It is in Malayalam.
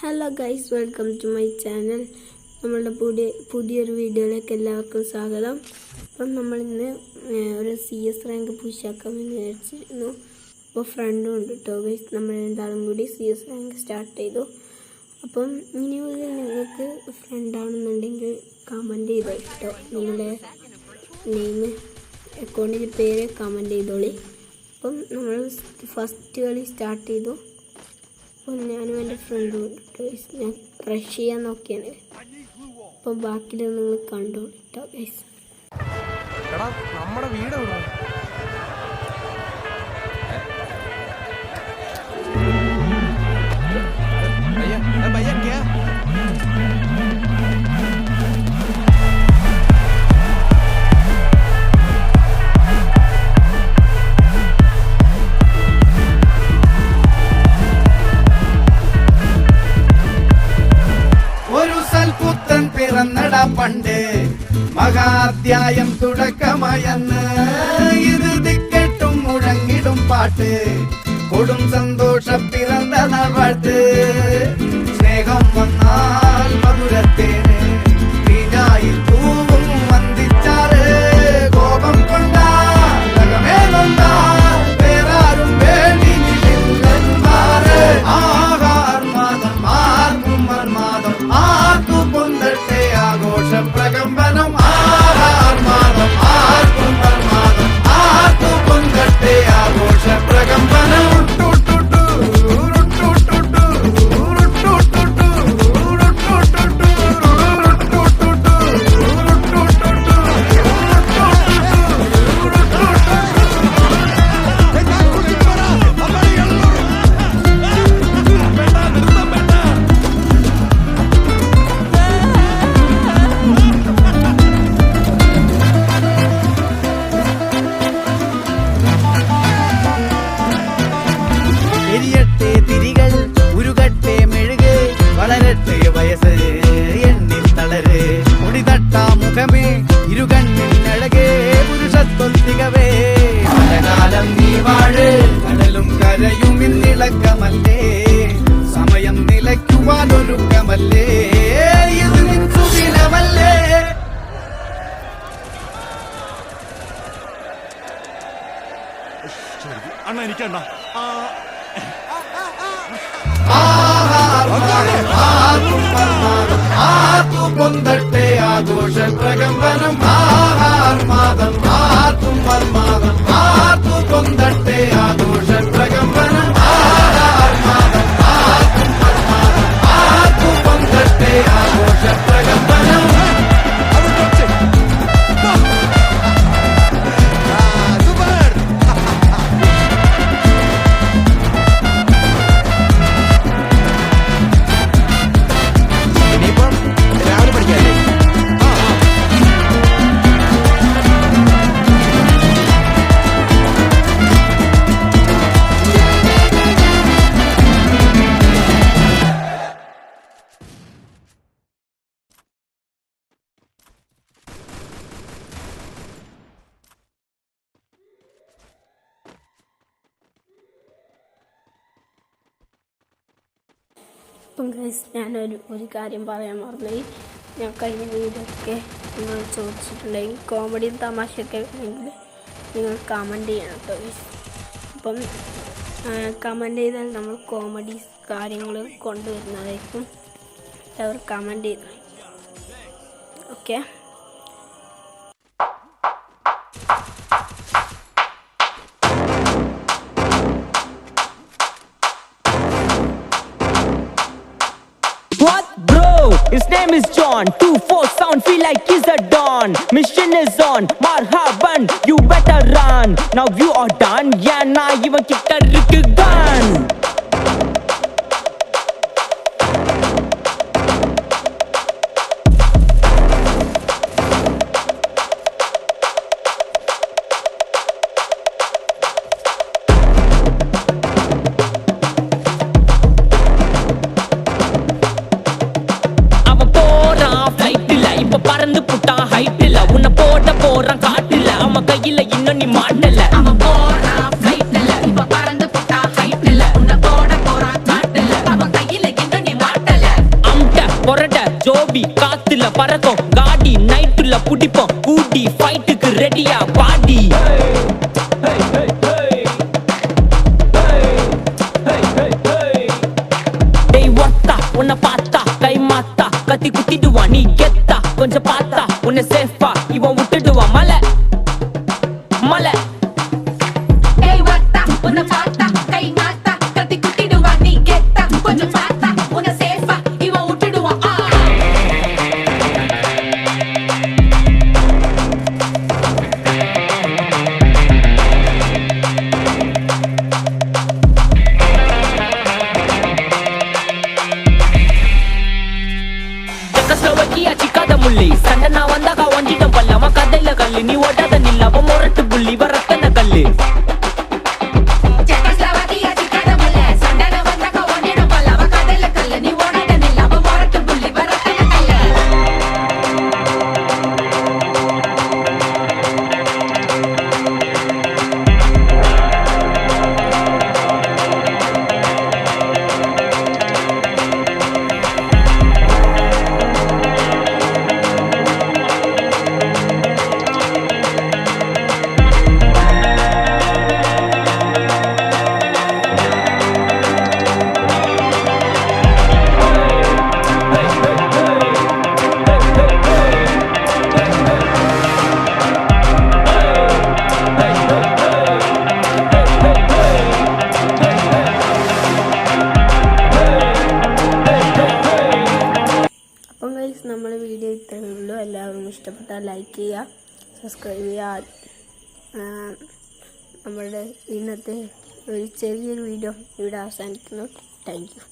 Hello guys, welcome to my channel. നമ്മളുടെ പുതിയൊരു വീഡിയോയിലേക്ക് എല്ലാവർക്കും സ്വാഗതം. അപ്പം നമ്മളിന്ന് ഒരു CS റാങ്ക് പുഷാക്കാൻ വേണ്ടി വിചാരിച്ചിരുന്നു. അപ്പോൾ ഫ്രണ്ടും ഉണ്ട് കേട്ടോ ഗൈസ്. നമ്മൾ രണ്ടാളും കൂടി CS റാങ്ക് സ്റ്റാർട്ട് ചെയ്തു. അപ്പം ഇനി മുതൽ നിങ്ങൾക്ക് ഫ്രണ്ടാണെന്നുണ്ടെങ്കിൽ കമൻറ്റ് ചെയ്തോ കേട്ടോ. നിങ്ങളുടെ നെയിം അക്കൗണ്ടിൻ്റെ പേര് കമൻറ്റ് ചെയ്തോളി. അപ്പം നമ്മൾ ഫസ്റ്റ് കളി സ്റ്റാർട്ട് ചെയ്തു. അപ്പം ഞാനും എൻ്റെ ഫ്രണ്ടും ഞാൻ റഷ് ചെയ്യാൻ നോക്കിയാണ്. അപ്പം ബാക്കിയിൽ നിങ്ങൾ കണ്ടോട്ടോ ഗൈസ്. നമ്മുടെ വീട് പണ്ട് മഹാധ്യായം തുടക്കമയന്ന് ഇത് ദിക്കെട്ടും മുഴങ്ങിടും പാട്ട് കൊടും സന്തോഷം പിറന്ന നാൾവാഴ്ത്ത് സ്നേഹം വന്നാൽ മധുരത്തേന് തീനായി പൂവും വന്ദിച്ചാറ് കോപം കൊണ്ടാൽ വേറാരും വേണ്ടി മാറ് ആഹാർമാദം ആർക്കും മർമാദം ആർക്കു പൊന്തട്ടെ ആഘോഷ പ്രകമ്പനം ആഹാർമാദം ആർക്കും മർമാദം ആർക്കു പൊന്തട്ടെ ആഘോഷ പ്രകമ്പനം. സമയം നിലയ്ക്കുവാനൊരുക്കമല്ലേ ഇത് നിൻസുദിനമല്ലേ. അണ്ണ എനിക്കണ്ണ പൊന്തട്ടെ ആഘോഷ പ്രകമ്പനം ആഹാർമാദം ആർക്കും മർമാദം ആർക്കു പൊന്തട്ടെ ആഘോഷ പ്രകമ്പനം ആഹാർമാദം ആർക്കും മർമാദം ആർക്കു പൊന്തട്ടെ ആഘോഷ പ്രകമ്പനം. അപ്പം ഗൈസ്, ഞാനൊരു കാര്യം പറയാൻ മറന്നുപോയി. ഞാൻ കഴിഞ്ഞ വീഡിയോയൊക്കെ നിങ്ങൾ ചോദിച്ചിട്ടുണ്ടെങ്കിൽ കോമഡിയും തമാശയൊക്കെ ഉണ്ടെങ്കിൽ നിങ്ങൾ കമൻറ്റ് ചെയ്യണം കേട്ടോ ഗൈസ്. അപ്പം കമൻറ്റ് ചെയ്താൽ നമ്മൾ കോമഡി കാര്യങ്ങൾ കൊണ്ടുവരുന്നതായിരിക്കും. അവർ കമൻറ്റ് ചെയ്തു. Okay. What bro? His name is John. 2-4 sound feel like he's a don. Mission is on. Marhaban, you better run. Now you are done. Yeah, nah, even kick a gun. பறந்து புட்டா ஹைட்ல உன்னை போட போறான் காட்டுல அவன் கையில இன்னும் நீ மாட்டல. அவன் போறான் ஃளைட்ல இப்ப பறந்து புட்டா ஹைட்ல உன்னை போட போறான் காட்டுல அவன் கையில இன்னும் நீ மாட்டல. காத்துல பறக்கும் காடி நைட்டுல புடிப்போம் கூடி ஃபைட்டுக்கு ரெடியா பாடி டேய் ஒத்தா உன்னை பார்த்தா கை மாத்தா கத்தி குத்திடுவான் நீ கெத்தா கொஞ்சம் பார்த்தா உன்னை சேஃபா இவன் விட்டுடுவான் மலை மலை ஏய் வத்தா உன்னை பார்த்தா கை மாத்தா கத்தி குத்திடுவா நீ கெத்தா கொஞ்சம் பார்த்தா உன்னை சேஃபா இவன் விட்டுடுவான் செக்கஸ்லோவக்கியா சிக்காத முள்ளி சண்டை நான் வந்தாக்கா ஒஞ்சிட்டம் பல்லாம கதையில கல்லு நீ ஓட்டாத நில்லாம மொரட்டு புள்ளி வரத்தன கல்லு செக்கோஸ்லோவாக்கியா சிக்காத முள்ளி சண்டை நான் வந்தாக்கா ஒஞ்சிட்டம் பல்லாம கதையில கல்லு நீ ஓடாத நில்லாம மொரட்டு புள்ளி வரத்தன கல்லு അപ്പം ഗൈസ് നമ്മുടെ വീഡിയോ ഇത്രയേ ഉള്ളൂ. എല്ലാവരും ഇഷ്ടപ്പെട്ടാൽ ലൈക്ക് ചെയ്യുക, സബ്സ്ക്രൈബ് ചെയ്യുക. നമ്മളുടെ ഇന്നത്തെ ഒരു ചെറിയൊരു വീഡിയോ ഇവിടെ അവസാനിക്കുന്നു. Thank you.